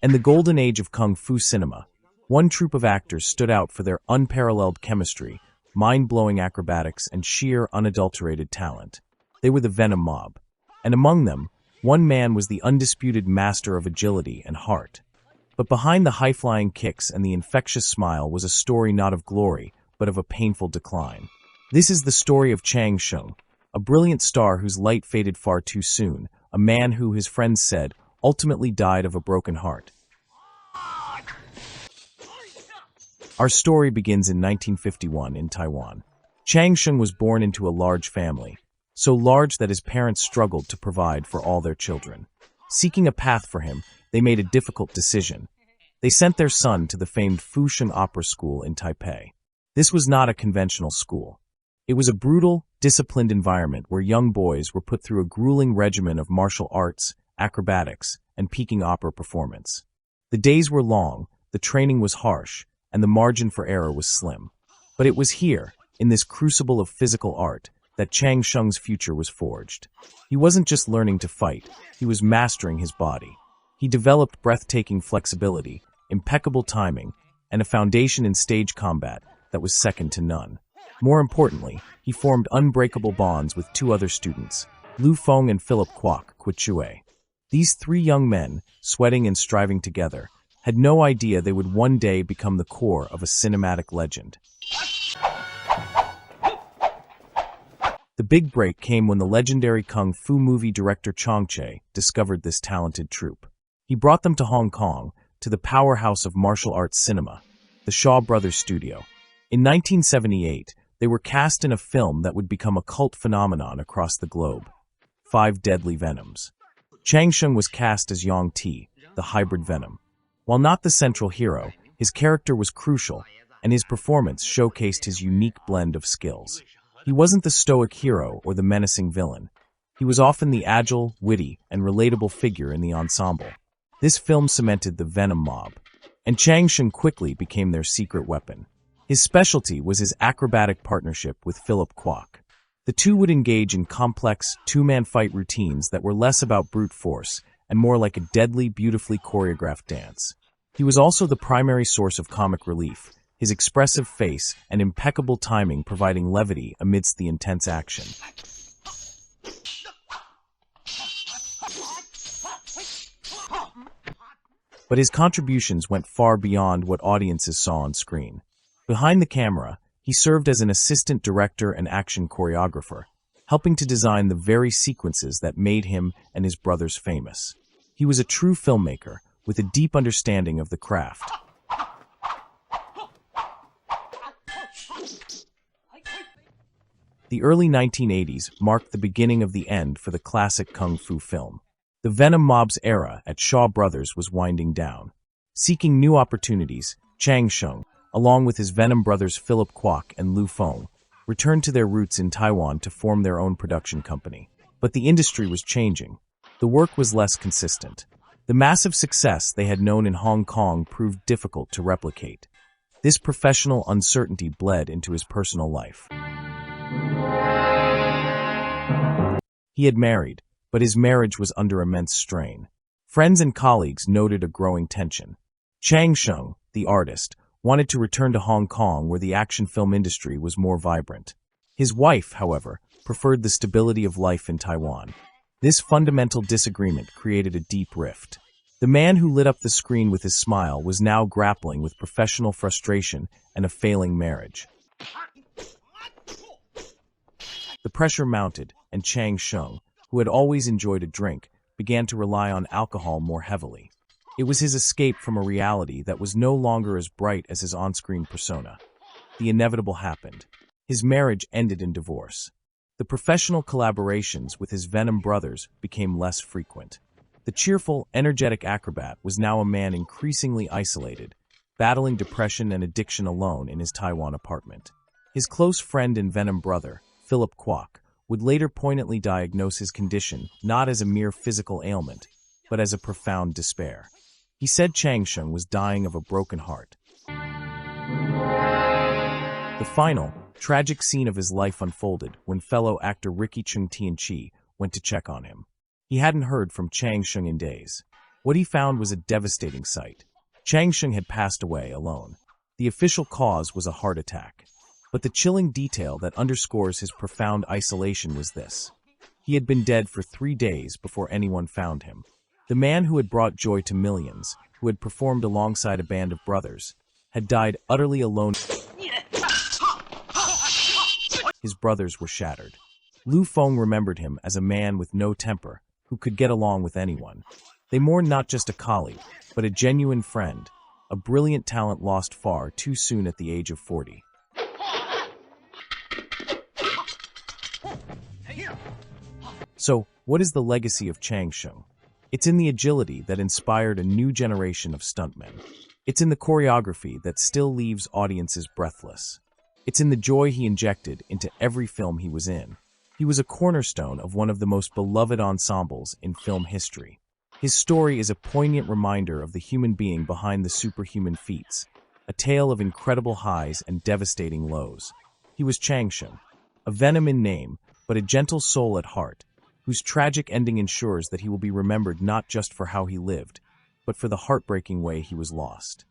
and the golden age of kung fu cinema. One troupe of actors stood out for their unparalleled chemistry, mind-blowing acrobatics, and sheer, unadulterated talent. They were the Venom mob. And among them, one man was the undisputed master of agility and heart. But behind the high-flying kicks and the infectious smile was a story not of glory, but of a painful decline. This is the story of Chiang Sheng, a brilliant star whose light faded far too soon, a man who, his friends said, ultimately died of a broken heart. Our story begins in 1951 in Taiwan. Chiang Sheng was born into a large family, so large that his parents struggled to provide for all their children. Seeking a path for him, they made a difficult decision. They sent their son to the famed Fusheng Opera School in Taipei. This was not a conventional school. It was a brutal, disciplined environment where young boys were put through a grueling regimen of martial arts, acrobatics, and peaking opera performance. The days were long, the training was harsh, and the margin for error was slim. But it was here, in this crucible of physical art, that Chiang Sheng's future was forged. He wasn't just learning to fight, he was mastering his body. He developed breathtaking flexibility, impeccable timing, and a foundation in stage combat that was second to none. More importantly, he formed unbreakable bonds with two other students, Feng and Phillip Kwok. These three young men, sweating and striving together, had no idea they would one day become the core of a cinematic legend. The big break came when the legendary kung fu movie director Chiang Sheng discovered this talented troupe. He brought them to Hong Kong, to the powerhouse of martial arts cinema, the Shaw Brothers studio. In 1978, they were cast in a film that would become a cult phenomenon across the globe, 5 Deadly Venoms. Chiang Sheng was cast as Yang Ti, the hybrid Venom. While not the central hero, his character was crucial, and his performance showcased his unique blend of skills. He wasn't the stoic hero or the menacing villain. He was often the agile, witty, and relatable figure in the ensemble. This film cemented the Venom mob, and Chiang Sheng quickly became their secret weapon. His specialty was his acrobatic partnership with Phillip Kwok. The two would engage in complex, two-man fight routines that were less about brute force and more like a deadly, beautifully choreographed dance. He was also the primary source of comic relief, his expressive face and impeccable timing providing levity amidst the intense action. But his contributions went far beyond what audiences saw on screen. Behind the camera, he served as an assistant director and action choreographer, helping to design the very sequences that made him and his brothers famous. He was a true filmmaker, with a deep understanding of the craft. The early 1980s marked the beginning of the end for the classic kung fu film. The Venom mob's era at Shaw Brothers was winding down. Seeking new opportunities, Chiang Sheng, along with his Venom brothers Phillip Kwok and Feng, returned to their roots in Taiwan to form their own production company. But the industry was changing. The work was less consistent. The massive success they had known in Hong Kong proved difficult to replicate. This professional uncertainty bled into his personal life. He had married, but his marriage was under immense strain. Friends and colleagues noted a growing tension. Chiang Sheng, the artist, wanted to return to Hong Kong where the action film industry was more vibrant. His wife, however, preferred the stability of life in Taiwan. This fundamental disagreement created a deep rift. The man who lit up the screen with his smile was now grappling with professional frustration and a failing marriage. The pressure mounted, and Chiang Sheng, who had always enjoyed a drink, began to rely on alcohol more heavily. It was his escape from a reality that was no longer as bright as his on-screen persona. The inevitable happened. His marriage ended in divorce. The professional collaborations with his Venom brothers became less frequent. The cheerful, energetic acrobat was now a man increasingly isolated, battling depression and addiction alone in his Taiwan apartment. His close friend and Venom brother, Phillip Kwok, would later poignantly diagnose his condition not as a mere physical ailment, but as a profound despair. He said Chiang Sheng was dying of a broken heart. The final, tragic scene of his life unfolded when fellow actor Ricky Chung Tian Chi went to check on him. He hadn't heard from Chiang Sheng in days. What he found was a devastating sight. Chiang Sheng had passed away alone. The official cause was a heart attack. But the chilling detail that underscores his profound isolation was this. He had been dead for 3 days before anyone found him. The man who had brought joy to millions, who had performed alongside a band of brothers, had died utterly alone. His brothers were shattered. Feng remembered him as a man with no temper, who could get along with anyone. They mourned not just a colleague, but a genuine friend, a brilliant talent lost far too soon at the age of 40. So, what is the legacy of Chiang Sheng? It's in the agility that inspired a new generation of stuntmen. It's in the choreography that still leaves audiences breathless. It's in the joy he injected into every film he was in. He was a cornerstone of one of the most beloved ensembles in film history. His story is a poignant reminder of the human being behind the superhuman feats, a tale of incredible highs and devastating lows. He was Chiang Sheng, a Venom in name, but a gentle soul at heart, whose tragic ending ensures that he will be remembered not just for how he lived, but for the heartbreaking way he was lost.